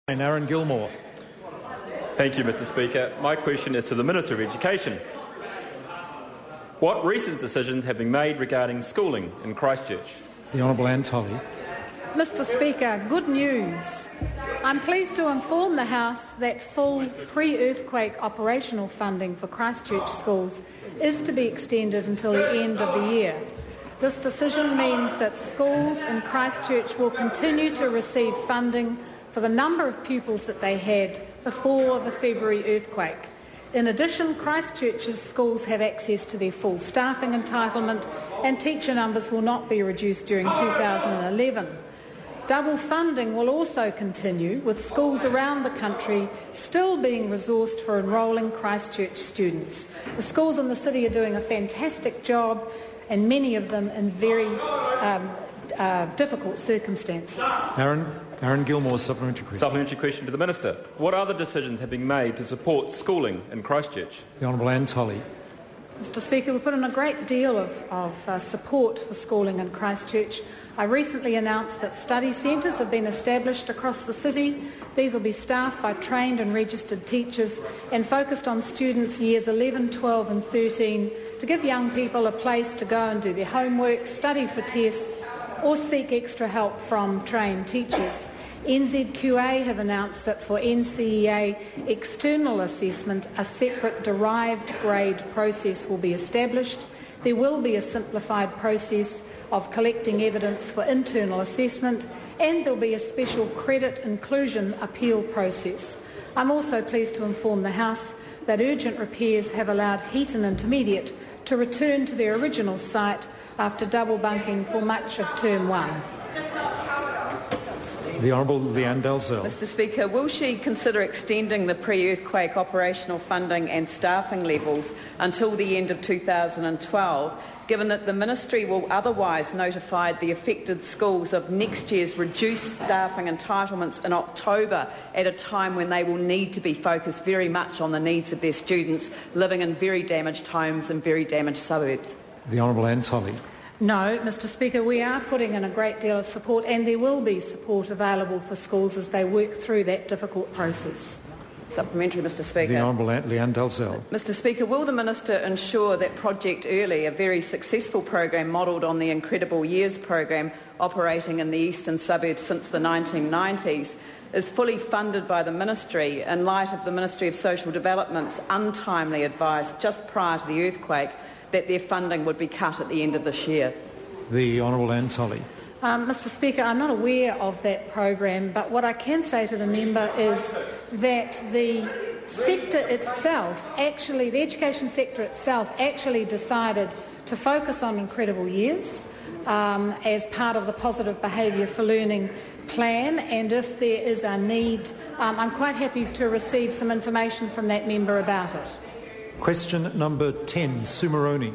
And Aaron Gilmore. Thank you, Mr. Speaker. My question is to the Minister of Education. What recent decisions have been made regarding schooling in Christchurch? The Honourable Anne Tolley. Mr. Speaker, good news. I'm pleased to inform the House that full pre-earthquake operational funding for Christchurch schools is to be extended until the end of the year. This decision means that schools in Christchurch will continue to receive funding for the number of pupils that they had before the February earthquake. In addition, Christchurch's schools have access to their full staffing entitlement, and teacher numbers will not be reduced during 2011. Double funding will also continue, with schools around the country still being resourced for enrolling Christchurch students. The schools in the city are doing a fantastic job, and many of them in very difficult circumstances. Aaron Gilmore, supplementary question. Supplementary question to the Minister. What other decisions have been made to support schooling in Christchurch? The Honourable Anne Tolley. Mr. Speaker, we put in a great deal of support for schooling in Christchurch. I recently announced that study centres have been established across the city. These will be staffed by trained and registered teachers and focused on students years 11, 12 and 13 to give young people a place to go and do their homework, study for tests or seek extra help from trained teachers. NZQA have announced that for NCEA external assessment, a separate derived grade process will be established. There will be a simplified process of collecting evidence for internal assessment, and there will be a special credit inclusion appeal process. I'm also pleased to inform the House that urgent repairs have allowed Heaton Intermediate to return to their original site after double bunking for much of Term 1. The Honourable Leanne Dalzell. Mr. Speaker, will she consider extending the pre-earthquake operational funding and staffing levels until the end of 2012, given that the Ministry will otherwise notify the affected schools of next year's reduced staffing entitlements in October at a time when they will need to be focused very much on the needs of their students living in very damaged homes and very damaged suburbs? The Honourable Anne Tolley. No, Mr. Speaker, we are putting in a great deal of support, and there will be support available for schools as they work through that difficult process. Supplementary, Mr. Speaker. The Honourable Leanne Dalzell. Mr. Speaker, will the Minister ensure that Project Early, a very successful program modelled on the Incredible Years program operating in the eastern suburbs since the 1990s, is fully funded by the Ministry in light of the Ministry of Social Development's untimely advice just prior to the earthquake that their funding would be cut at the end of this year? The Honourable Anne Tolley. Mr. Speaker, I'm not aware of that program, but what I can say to the member is that the sector itself, the education sector itself, actually decided to focus on Incredible Years as part of the Positive Behaviour for Learning plan, and if there is a need, I'm quite happy to receive some information from that member about it. Question number 10, Sumaroni.